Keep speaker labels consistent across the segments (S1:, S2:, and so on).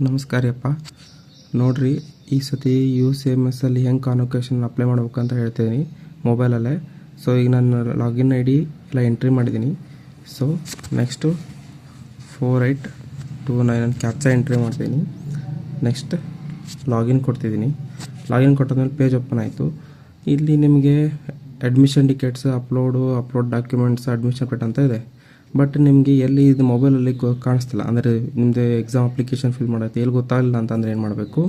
S1: ನಮಸ್ಕಾರಪ್ಪ. ನೋಡ್ರಿ, ಈ ಸತಿ UCMS ಅಲ್ಲಿ ಹೆಂಗೆ ಕಾನ್ವೊಕೇಶನ್ ಅಪ್ಲೈ ಮಾಡ್ಬೇಕು ಅಂತ ಹೇಳ್ತೀನಿ ಮೊಬೈಲಲ್ಲೇ. ಸೊ ಈಗ ನಾನು ಲಾಗಿನ್ ID ಎಲ್ಲ ಎಂಟ್ರಿ ಮಾಡಿದ್ದೀನಿ. ಸೊ ನೆಕ್ಸ್ಟು 4829 ಅಂತ ಕ್ಯಾಪ್ಚಾ ಎಂಟ್ರಿ ಮಾಡ್ತೀನಿ. ನೆಕ್ಸ್ಟ್ ಲಾಗಿನ್ ಕೊಡ್ತಿದ್ದೀನಿ. ಲಾಗಿನ್ ಕೊಟ್ಟಾದ್ಮೇಲೆ ಪೇಜ್ ಓಪನ್ ಆಯಿತು. ಇಲ್ಲಿ ನಿಮಗೆ admission tickets, upload documents, admission ಪೇಟ್ ಅಂತ ಇದೆ. ಬಟ್ ನಿಮಗೆ ಎಲ್ಲಿ ಇದು ಮೊಬೈಲಲ್ಲಿ ಕಾಣಿಸ್ತಿಲ್ಲ, ಅಂದರೆ ನಿಮ್ಮದು ಎಕ್ಸಾಮ್ ಅಪ್ಲಿಕೇಶನ್ ಫಿಲ್ ಮಾಡೋದು ಎಲ್ಲಿ ಗೊತ್ತಾಗಲಿಲ್ಲ ಅಂತಂದರೆ ಏನು ಮಾಡಬೇಕು,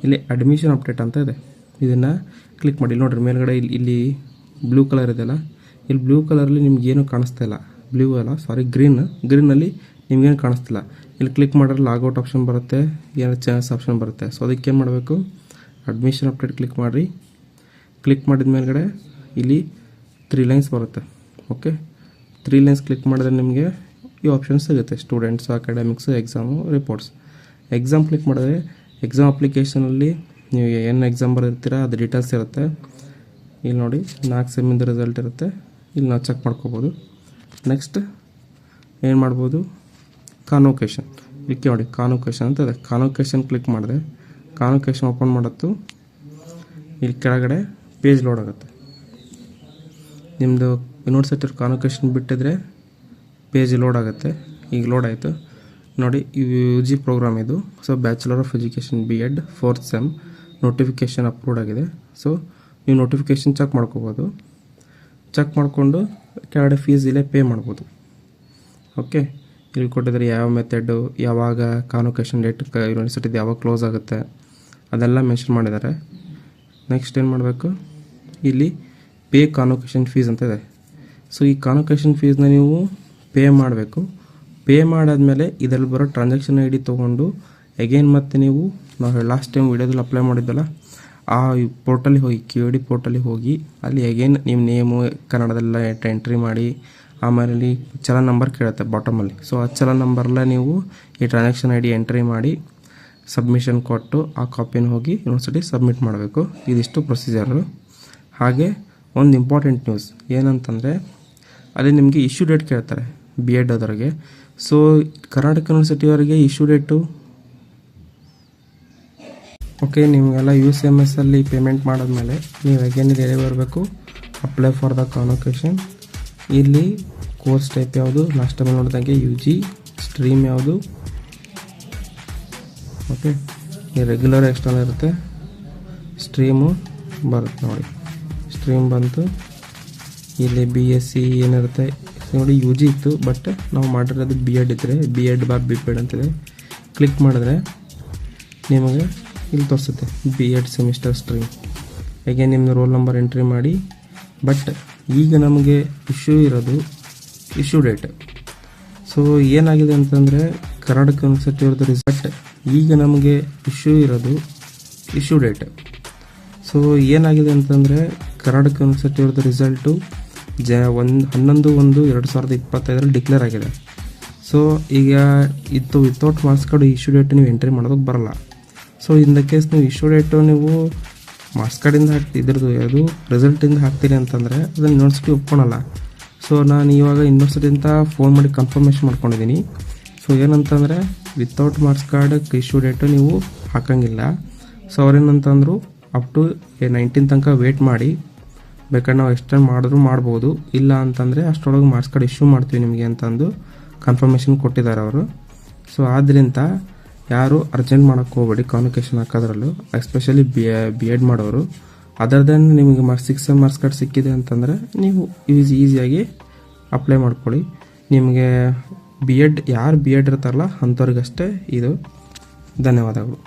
S1: ಇಲ್ಲಿ ಅಡ್ಮಿಷನ್ ಅಪ್ಡೇಟ್ ಅಂತ ಇದೆ. ಇದನ್ನು ಕ್ಲಿಕ್ ಮಾಡಿ. ನೋಡಿರಿ ಮೇಲ್ಗಡೆ ಇಲ್ಲಿ ಬ್ಲೂ ಕಲರ್ ಇದೆಯಲ್ಲ, ಇಲ್ಲಿ ಬ್ಲೂ ಕಲರಲ್ಲಿ ನಿಮ್ಗೇನು ಕಾಣಿಸ್ತಾ ಇಲ್ಲ. ಗ್ರೀನಲ್ಲಿ ನಿಮ್ಗೇನು ಕಾಣಿಸ್ತಿಲ್ಲ. ಇಲ್ಲಿ ಕ್ಲಿಕ್ ಮಾಡಿದ್ರೆ ಲಾಗೌಟ್ ಆಪ್ಷನ್ ಬರುತ್ತೆ, ಏನೋ ಚಾನ್ಸ್ ಆಪ್ಷನ್ ಬರುತ್ತೆ. ಸೊ ಅದಕ್ಕೆ ಏನು ಮಾಡಬೇಕು, ಅಡ್ಮಿಷನ್ ಅಪ್ಡೇಟ್ ಕ್ಲಿಕ್ ಮಾಡಿರಿ. ಕ್ಲಿಕ್ ಮಾಡಿದ ಮೇಲ್ಗಡೆ ಇಲ್ಲಿ 3 ಲೈನ್ಸ್ ಬರುತ್ತೆ. ಓಕೆ, 3 ಲೈನ್ಸ್ ಕ್ಲಿಕ್ ಮಾಡಿದ್ರೆ ನಿಮಗೆ ಈ ಆಪ್ಷನ್ ಸಿಗುತ್ತೆ: students, academics, exam, reports. Exam click ಮಾಡಿದ್ರೆ ಎಕ್ಸಾಮ್ ಅಪ್ಲಿಕೇಶನಲ್ಲಿ ನೀವು ಏನು ಎಕ್ಸಾಮ್ ಬರೆದಿರ್ತೀರ ಅದು ಡೀಟೇಲ್ಸ್ ಇರುತ್ತೆ. ಇಲ್ಲಿ ನೋಡಿ 4 ಸೆಮ್ಮಿಂದ ರಿಸಲ್ಟ್ ಇರುತ್ತೆ. ಇಲ್ಲಿ ನಾವು ಚೆಕ್ ಮಾಡ್ಕೋಬೋದು. ನೆಕ್ಸ್ಟ್ ಏನು ಮಾಡ್ಬೋದು, ಕಾನ್ವೊಕೇಶನ್. ಇದಕ್ಕೆ ನೋಡಿ ಕಾನ್ವೊಕೇಶನ್ ಅಂತ ಇದೆ. ಕಾನ್ವೊಕೇಶನ್ ಕ್ಲಿಕ್ ಮಾಡಿದ್ರೆ ಕಾನ್ವೊಕೇಶನ್ ಓಪನ್ ಮಾಡತ್ತು. ಇಲ್ಲಿ ಕೆಳಗಡೆ ಪೇಜ್ ಲೋಡ್ ಆಗುತ್ತೆ. ನಿಮ್ಮದು ಯೂನಿವರ್ಸಿಟಿ ಕಾನ್ವೊಕೇಶನ್ ಬಿಟ್ಟಿದ್ರೆ ಪೇಜ್ ಲೋಡ್ ಆಗುತ್ತೆ. ಈಗ ಲೋಡ್ ಆಯಿತು ನೋಡಿ. UG ಪ್ರೋಗ್ರಾಮ್ ಇದು. So bachelor of education BEd 4th sem notification upload ಆಗಿದೆ. ಸೊ ನೀವು ನೋಟಿಫಿಕೇಷನ್ ಚೆಕ್ ಮಾಡ್ಕೋಬೋದು. ಚೆಕ್ ಮಾಡಿಕೊಂಡು ಕೆಳಗಡೆ ಫೀಸ್ ಇಲ್ಲೇ ಪೇ ಮಾಡ್ಬೋದು. ಓಕೆ, ಇಲ್ಲಿ ಕೊಟ್ಟಿದ್ರೆ ಯಾವ ಮೆಥಡು, ಯಾವಾಗ ಕಾನ್ವೊಕೇಶನ್ ಡೇಟ್, ಯೂನಿವರ್ಸಿಟಿದು ಯಾವಾಗ ಕ್ಲೋಸ್ ಆಗುತ್ತೆ ಅದೆಲ್ಲ ಮೆನ್ಷನ್ ಮಾಡಿದ್ದಾರೆ. ನೆಕ್ಸ್ಟ್ ಏನು ಮಾಡಬೇಕು, ಇಲ್ಲಿ ಪೇ ಕಾನ್ವೊಕೇಶನ್ ಫೀಸ್ ಅಂತ ಇದೆ. ಸೊ ಈ ಕಾನ್ವೊಕೇಶನ್ ಫೀಸ್ನ ನೀವು ಪೇ ಮಾಡಬೇಕು. ಪೇ ಮಾಡಾದಮೇಲೆ ಇದರಲ್ಲಿ ಬರೋ ಟ್ರಾನ್ಸಾಕ್ಷನ್ ID ತೊಗೊಂಡು ಅಗೇನ್ ಮತ್ತೆ ನೀವು ಲಾಸ್ಟ್ ಟೈಮ್ ವಿಡಿಯೋದಲ್ಲಿ ಅಪ್ಲೈ ಮಾಡಿದ್ದಲ್ಲ ಆ ಪೋರ್ಟಲಿಗೆ ಹೋಗಿ, QAD ಪೋರ್ಟಲಿಗೆ ಹೋಗಿ ಅಲ್ಲಿ ಅಗೇನ್ ನಿಮ್ಮ ನೇಮು ಕನ್ನಡದೆಲ್ಲ ಎಂಟ್ರಿ ಮಾಡಿ, ಆಮೇಲೆ ಇಲ್ಲಿ ಚಲನ್ ನಂಬರ್ ಕೇಳುತ್ತೆ ಬಾಟಮಲ್ಲಿ. ಸೊ ಆ ಚಲನ್ ನಂಬರ್ಲ್ಲ ನೀವು ಈ ಟ್ರಾನ್ಸಾಕ್ಷನ್ ID ಎಂಟ್ರಿ ಮಾಡಿ ಸಬ್ಮಿಷನ್ ಕೊಟ್ಟು ಆ ಕಾಪಿನ ಹೋಗಿ ಯೂನಿವರ್ಸಿಟಿ ಸಬ್ಮಿಟ್ ಮಾಡಬೇಕು. ಇದಿಷ್ಟು ಪ್ರೊಸೀಜರು. ಹಾಗೆ ಒಂದು ಇಂಪಾರ್ಟೆಂಟ್ ನ್ಯೂಸ್ ಏನಂತಂದರೆ, ಅಲ್ಲಿ ನಿಮಗೆ ಇಶ್ಯೂ ಡೇಟ್ ಕೇಳ್ತಾರೆ BEd ಅದರಿಗೆ. ಸೊ ಕರ್ನಾಟಕ ಯೂನಿವರ್ಸಿಟಿಯವರಿಗೆ ಇಶ್ಯೂ ಡೇಟು ಓಕೆ, ನಿಮಗೆಲ್ಲ UCMS ಅಲ್ಲಿ ಪೇಮೆಂಟ್ ಮಾಡಾದ್ಮೇಲೆ ನೀವು ಅಗೇನಿದೆ ಎಲ್ಲಿ ಬರಬೇಕು, ಅಪ್ಲೈ ಫಾರ್ ದ ಕಾನ್ವೊಕೇಶನ್. ಇಲ್ಲಿ ಕೋರ್ಸ್ ಟೈಪ್ ಯಾವುದು, ಲಾಸ್ಟ್ ಟೈಮ್ ನೋಡಿದಂಗೆ UG, ಸ್ಟ್ರೀಮ್ ಯಾವುದು. ಓಕೆ, ಈ ರೆಗ್ಯುಲರ್ ಎಕ್ಸ್ಟರ್ನಲ್ ಇರುತ್ತೆ, ಸ್ಟ್ರೀಮು ಬರುತ್ತೆ ನೋಡಿ. ಸ್ಟ್ರೀಮ್ ಬಂತು. ಇಲ್ಲಿ BSc ಏನಿರುತ್ತೆ ನೋಡಿ, UG ಇತ್ತು ಬಟ್ ನಾವು ಮಾಡಿರೋದು BEd ಇದ್ದರೆ BEd/BPed ಅಂತಿದೆ. ಕ್ಲಿಕ್ ಮಾಡಿದ್ರೆ ನಿಮಗೆ ಇಲ್ಲಿ ತೋರಿಸುತ್ತೆ BEd ಸೆಮಿಸ್ಟರ್ ಸ್ಟ್ರೀಮ್. ಹೇಗೆ ನಿಮ್ಮ ರೋಲ್ ನಂಬರ್ ಎಂಟ್ರಿ ಮಾಡಿ. ಬಟ್ ಈಗ ನಮಗೆ ಇಶ್ಯೂ ಇರೋದು ಇಶ್ಯೂ ಡೇಟ್. ಸೊ ಏನಾಗಿದೆ ಅಂತಂದರೆ ಕರ್ನಾಟಕ ಯೂನಿವರ್ಸಿಟಿಯವ್ರದ್ದು ರಿಸಲ್ಟ್. ಈಗ ನಮಗೆ ಇಶ್ಯೂ ಇರೋದು ಇಶ್ಯೂ ಡೇಟ್. ಸೊ ಏನಾಗಿದೆ ಅಂತಂದರೆ ಕರ್ನಾಟಕ ಯೂನಿವರ್ಸಿಟಿಯವ್ರದ್ದು ರಿಸಲ್ಟು 11/1/2025 ಡಿಕ್ಲೇರ್ ಆಗಿದೆ. ಸೊ ಈಗ ಇದು without marks card issue date ನೀವು ಎಂಟ್ರಿ ಮಾಡೋದಕ್ಕೆ ಬರಲ್ಲ. ಸೊ ಇನ್ ದ ಕೇಸ್ ನೀವು ಇಶ್ಯೂ ಡೇಟು ನೀವು ಮಾರ್ಕ್ಸ್ ಕಾರ್ಡಿಂದ ಇದ್ರದ್ದು ಯಾವುದು ರಿಸಲ್ಟಿಂದ ಹಾಕ್ತೀರಿ ಅಂತಂದರೆ ಅದನ್ನು ಯೂನಿವರ್ಸಿಟಿ ಒಪ್ಕೊಳಲ್ಲ. ಸೊ ನಾನು ಇವಾಗ ಯೂನಿವರ್ಸಿಟಿಯಿಂದ ಫೋನ್ ಮಾಡಿ ಕನ್ಫರ್ಮೇಷನ್ ಮಾಡ್ಕೊಂಡಿದ್ದೀನಿ. ಸೊ ಏನಂತಂದರೆ without marks card issue date ನೀವು ಹಾಕೋಂಗಿಲ್ಲ. ಸೊ ಅವ್ರೇನಂತಂದರು ಅಪ್ ಟು 19 ತನಕ ವೇಟ್ ಮಾಡಿ, ಬೇಕಾದ್ರೆ ನಾವು ಎಕ್ಸ್ಟೆಂಡ್ ಮಾಡಿದ್ರು ಮಾಡ್ಬೋದು, ಇಲ್ಲ ಅಂತಂದರೆ ಅಷ್ಟರೊಳಗೆ ಮಾರ್ಕ್ಸ್ ಕಾರ್ಡ್ ಇಶ್ಯೂ ಮಾಡ್ತೀವಿ ನಿಮಗೆ ಅಂತಂದು ಕನ್ಫರ್ಮೇಷನ್ ಕೊಟ್ಟಿದ್ದಾರೆ ಅವರು. ಸೊ ಆದ್ದರಿಂದ ಯಾರು ಅರ್ಜೆಂಟ್ ಮಾಡೋಕ್ಕೆ ಹೋಗಬೇಡಿ ಕಾನ್ವೊಕೇಶನ್ ಹಾಕೋದ್ರಲ್ಲೂ, ಎಸ್ಪೆಷಲಿ BEd ಮಾಡೋರು. ಅದರ್ ದೆನ್ ನಿಮಗೆ 6 ಸೆಮ್ ಮಾರ್ಕ್ಸ್ ಕಾರ್ಡ್ ಸಿಕ್ಕಿದೆ ಅಂತಂದರೆ ನೀವು ಈಸಿಯಾಗಿ ಅಪ್ಲೈ ಮಾಡ್ಕೊಳ್ಳಿ. ನಿಮಗೆ ಯಾರು BEd ಇರ್ತಾರಲ್ಲ ಅಂಥವ್ರಿಗಷ್ಟೇ ಇದು. ಧನ್ಯವಾದಗಳು.